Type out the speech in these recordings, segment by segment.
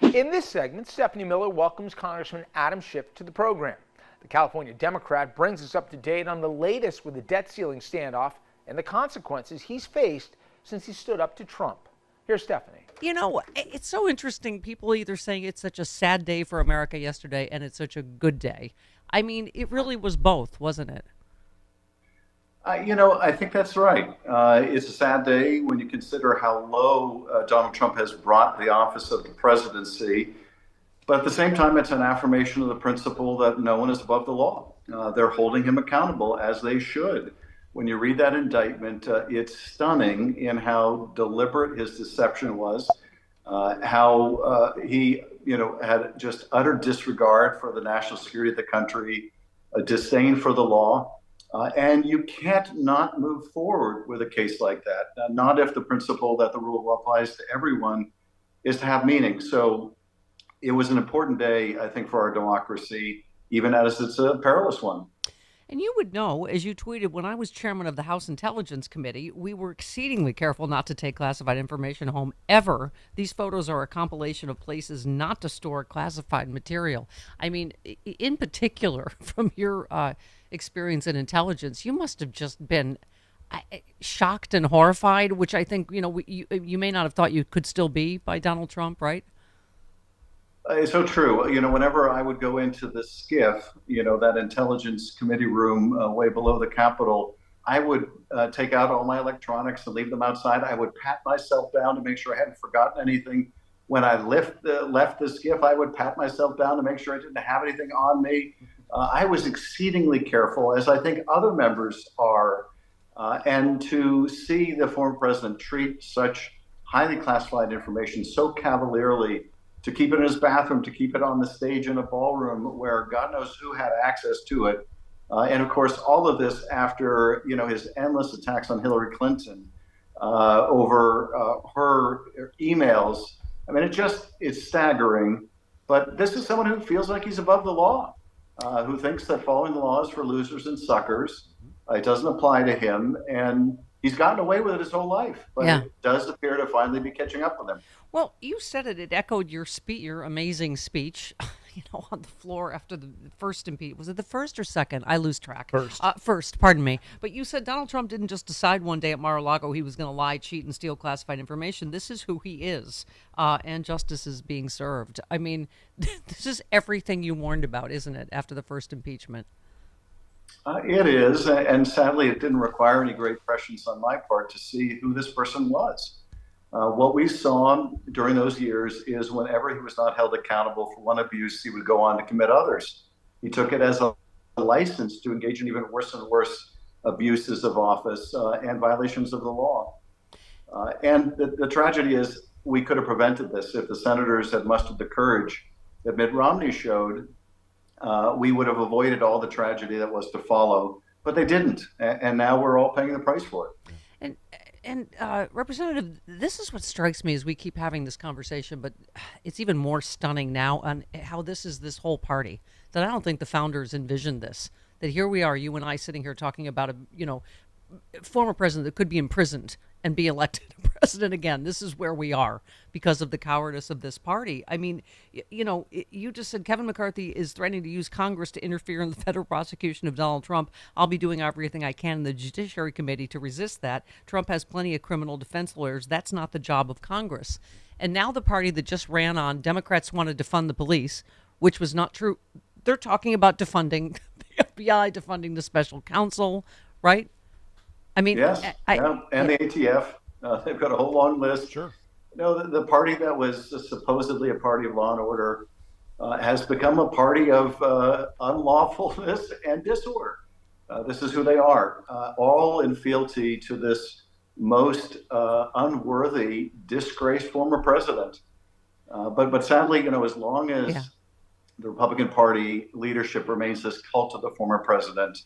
In this segment, Stephanie Miller welcomes Congressman Adam Schiff to the program. The California Democrat brings us up to date on the latest with the debt ceiling standoff and the consequences he's faced since he stood up to Trump. Here's Stephanie. You know, it's so interesting. People either saying it's such a sad day for America yesterday and it's such a good day. I mean, it really was both, wasn't it? I think that's right. It's a sad day when you consider how low Donald Trump has brought the office of the presidency. But at the same time, it's an affirmation of the principle that no one is above the law. They're holding him accountable, as they should. When you read that indictment, it's stunning in how deliberate his deception was, how he, had just utter disregard for the national security of the country, a disdain for the law. And you can't not move forward with a case like that, not if the principle that the rule of law applies to everyone is to have meaning. So it was an important day, I think, for our democracy, even as it's a perilous one. And you would know, as you tweeted, when I was chairman of the House Intelligence Committee, we were exceedingly careful not to take classified information home ever. These photos are a compilation of places not to store classified material. I mean, in particular, from your experience in intelligence, you must have just been shocked and horrified, which I think, you may not have thought you could still be by Donald Trump, right? It's so true. Whenever I would go into the Schiff, that intelligence committee room way below the Capitol, I would take out all my electronics and leave them outside. I would pat myself down to make sure I hadn't forgotten anything. When I left the Schiff, I would pat myself down to make sure I didn't have anything on me. I was exceedingly careful, as I think other members are. And to see the former president treat such highly classified information so cavalierly, to keep it in his bathroom, to keep it on the stage in a ballroom where God knows who had access to it. And of course, all of this after, his endless attacks on Hillary Clinton over her emails. I mean, it's staggering. But this is someone who feels like he's above the law, who thinks that following the law is for losers and suckers. It doesn't apply to him. And he's gotten away with it his whole life, but It does appear to finally be catching up with him. Well, you said it. It echoed your amazing speech, on the floor after the first impeachment. Was it the first or second? I lose track. First, pardon me. But you said Donald Trump didn't just decide one day at Mar-a-Lago he was going to lie, cheat, and steal classified information. This is who he is, and justice is being served. I mean, this is everything you warned about, isn't it, after the first impeachment? It is, and sadly, it didn't require any great prescience on my part to see who this person was. What we saw during those years is whenever he was not held accountable for one abuse, he would go on to commit others. He took it as a license to engage in even worse and worse abuses of office and violations of the law. And the tragedy is we could have prevented this if the senators had mustered the courage that Mitt Romney showed. We would have avoided all the tragedy that was to follow, but they didn't, and now we're all paying the price for it. And Representative, this is what strikes me as we keep having this conversation, but it's even more stunning now on how this whole party, that I don't think the founders envisioned this, that here we are, you and I sitting here talking about a former president that could be imprisoned and be elected president again. This is where we are because of the cowardice of this party. I mean, you just said Kevin McCarthy is threatening to use Congress to interfere in the federal prosecution of Donald Trump. I'll be doing everything I can in the Judiciary Committee to resist that. Trump has plenty of criminal defense lawyers. That's not the job of Congress. And now the party that just ran on Democrats wanted to defund the police, which was not true. They're talking about defunding the FBI, defunding the special counsel, right? I mean, yes, and the ATF. They've got a whole long list. Sure. The party that was supposedly a party of law and order has become a party of unlawfulness and disorder. This is who they are, all in fealty to this most unworthy, disgraced former president. But sadly, as long as the Republican Party leadership remains this cult of the former president,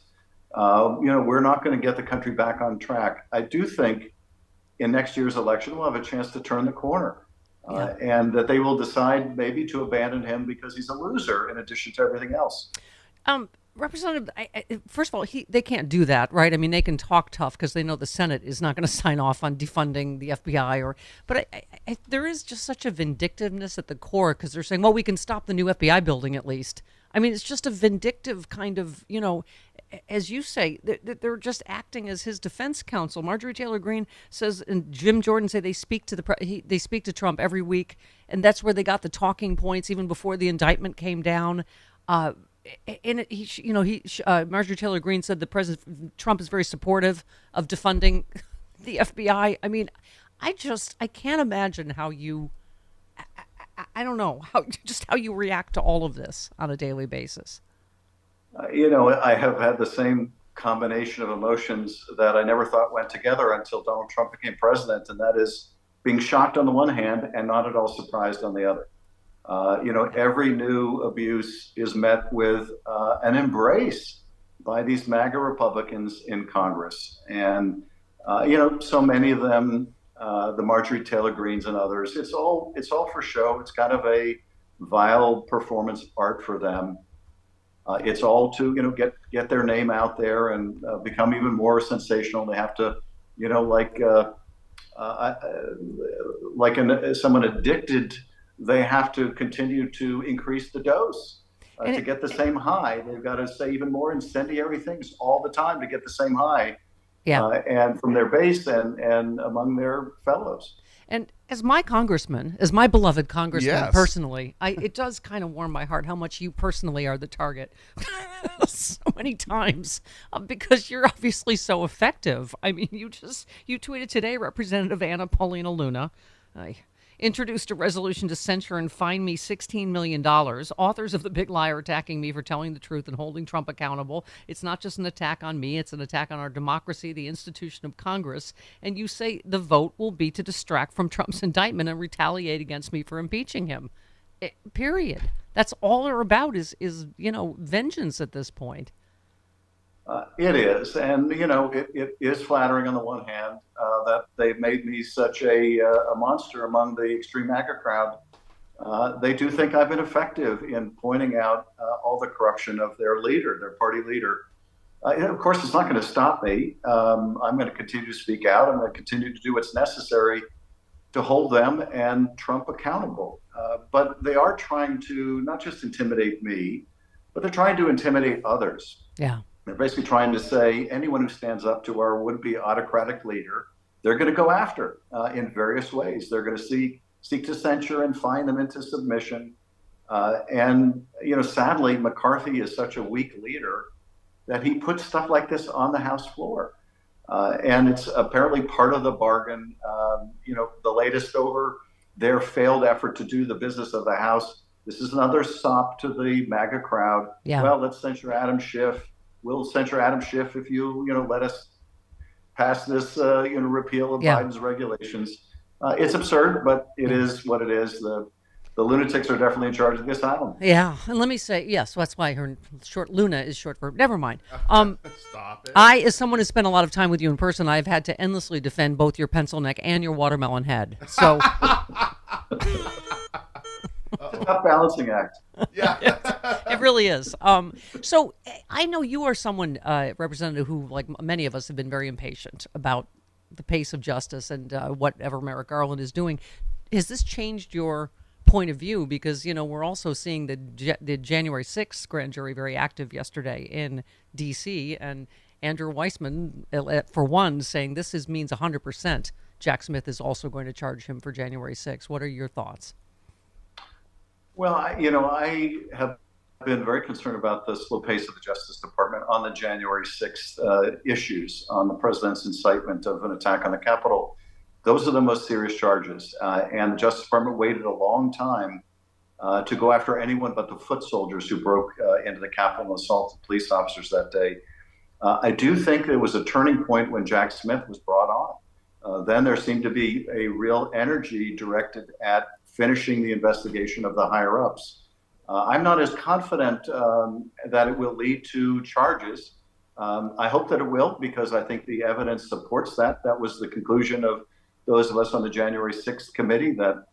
we're not going to get the country back on track. I do think in next year's election, we'll have a chance to turn the corner and that they will decide maybe to abandon him because he's a loser in addition to everything else. Representative, first of all, they can't do that, right? I mean, they can talk tough because they know the Senate is not going to sign off on defunding the FBI. But there is just such a vindictiveness at the core because they're saying, well, we can stop the new FBI building at least. I mean, it's just a vindictive kind of, as you say, they're just acting as his defense counsel. Marjorie Taylor Greene says, and Jim Jordan say they speak to they speak to Trump every week, and that's where they got the talking points even before the indictment came down. And Marjorie Taylor Greene said the President Trump is very supportive of defunding the FBI. I mean, I can't imagine how you. I don't know how you react to all of this on a daily basis. I have had the same combination of emotions that I never thought went together until Donald Trump became president, and that is being shocked on the one hand and not at all surprised on the other. Every new abuse is met with an embrace by these MAGA Republicans in Congress. And, so many of them, the Marjorie Taylor Greenes and others, it's all for show. It's kind of a vile performance art for them. It's all to, get their name out there and become even more sensational. They have to, someone addicted, they have to continue to increase the dose to get the same high. They've got to say even more incendiary things all the time to get the same high. Yeah. And from their base and among their fellows. And as my beloved congressman, yes. Personally, it does kind of warm my heart how much you personally are the target so many times because you're obviously so effective. I mean, you tweeted today, Representative Anna Paulina Luna, introduced a resolution to censure and fine me $16 million. Authors of The Big Lie are attacking me for telling the truth and holding Trump accountable. It's not just an attack on me. It's an attack on our democracy, the institution of Congress. And you say the vote will be to distract from Trump's indictment and retaliate against me for impeaching him. Period. That's all they're about is vengeance at this point. It is. And, it is flattering on the one hand that they've made me such a monster among the extreme MAGA crowd. They do think I've been effective in pointing out all the corruption of their leader, their party leader. Of course, it's not going to stop me. I'm going to continue to speak out. I'm going to continue to do what's necessary to hold them and Trump accountable. But they are trying to not just intimidate me, but they're trying to intimidate others. Yeah. They're basically trying to say anyone who stands up to our would-be autocratic leader, they're going to go after in various ways. They're going to seek to censure and fine them into submission. And sadly, McCarthy is such a weak leader that he puts stuff like this on the House floor. And it's apparently part of the bargain. The latest over their failed effort to do the business of the House. This is another sop to the MAGA crowd. Yeah. Well, let's censure Adam Schiff. We'll censure Adam Schiff if you let us pass this repeal of Biden's regulations. It's absurd, but it is what it is. The lunatics are definitely in charge of the asylum. Yeah, and let me say, yes, that's why her Luna is short for. Never mind. Stop it. I, as someone who's spent a lot of time with you in person, I've had to endlessly defend both your pencil neck and your watermelon head. So. It's a tough balancing act. Yeah, it really is. So I know you are someone, Representative, who, like many of us, have been very impatient about the pace of justice and whatever Merrick Garland is doing. Has this changed your point of view? Because, we're also seeing the January 6th grand jury very active yesterday in D.C. and Andrew Weissman, for one, saying this means 100% Jack Smith is also going to charge him for January 6th. What are your thoughts? Well, I have been very concerned about the slow pace of the Justice Department on the January 6th issues on the president's incitement of an attack on the Capitol. Those are the most serious charges. And the Justice Department waited a long time to go after anyone but the foot soldiers who broke into the Capitol and assaulted police officers that day. I do think there was a turning point when Jack Smith was brought on. Then there seemed to be a real energy directed at finishing the investigation of the higher-ups. I'm not as confident that it will lead to charges. I hope that it will, because I think the evidence supports that. That was the conclusion of those of us on the January 6th committee, that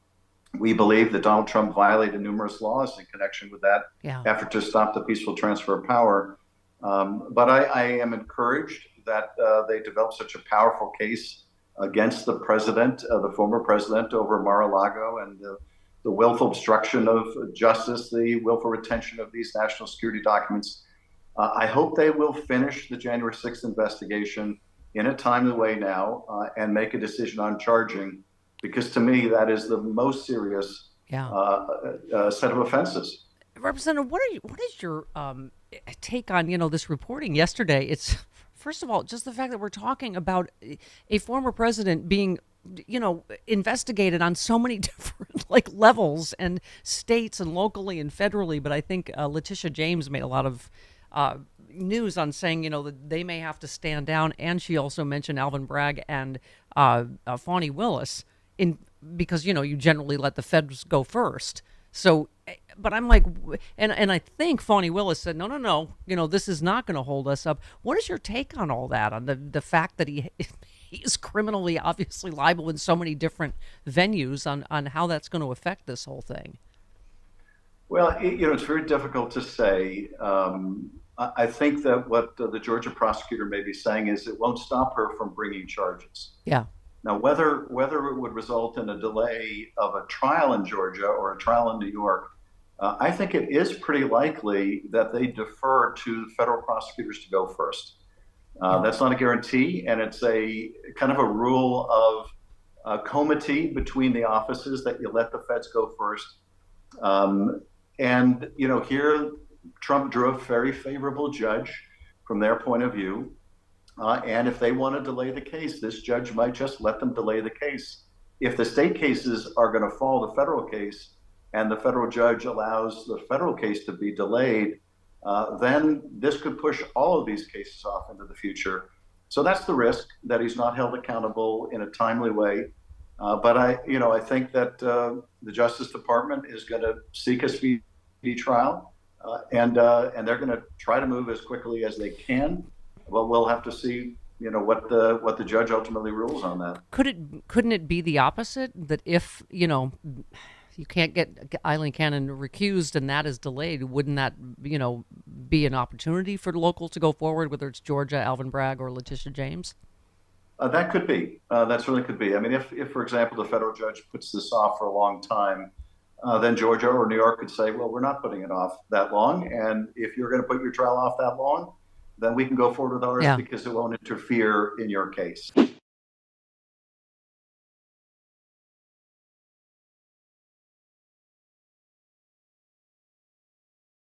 we believe that Donald Trump violated numerous laws in connection with that effort to stop the peaceful transfer of power. But I am encouraged that they developed such a powerful case against the president, the former president, over Mar-a-Lago and the willful obstruction of justice, the willful retention of these national security documents. I hope they will finish the January 6th investigation in a timely way now and make a decision on charging, because to me that is the most serious set of offenses. Representative, what is your take on this reporting yesterday? It's first of all just the fact that we're talking about a former president being investigated on so many different levels and states and locally and federally. But I think Letitia James made a lot of news on saying that they may have to stand down, and she also mentioned Alvin Bragg and Fani Willis because you generally let the feds go first. So, but I'm like, and I think Fani Willis said, no, this is not going to hold us up. What is your take on all that, on the fact that he is criminally obviously liable in so many different venues, on how that's going to affect this whole thing? Well, it's very difficult to say. I think that what the Georgia prosecutor may be saying is it won't stop her from bringing charges. Yeah. Now, whether it would result in a delay of a trial in Georgia or a trial in New York, I think it is pretty likely that they defer to the federal prosecutors to go first. That's not a guarantee, and it's a kind of a rule of comity between the offices that you let the feds go first. And here Trump drew a very favorable judge from their point of view. And if they want to delay the case, this judge might just let them delay the case. If the state cases are going to follow the federal case and the federal judge allows the federal case to be delayed, then this could push all of these cases off into the future. So that's the risk, that he's not held accountable in a timely way. But I think that the Justice Department is going to seek a speedy trial, and they're going to try to move as quickly as they can. Well, we'll have to see, what the judge ultimately rules on that. Couldn't it be the opposite? That if you can't get Eileen Cannon recused and that is delayed, wouldn't that be an opportunity for the local to go forward, whether it's Georgia, Alvin Bragg, or Letitia James? That could be. That certainly could be. I mean, if for example the federal judge puts this off for a long time, then Georgia or New York could say, well, we're not putting it off that long, and if you're going to put your trial off that long, then we can go forward with ours because it won't interfere in your case.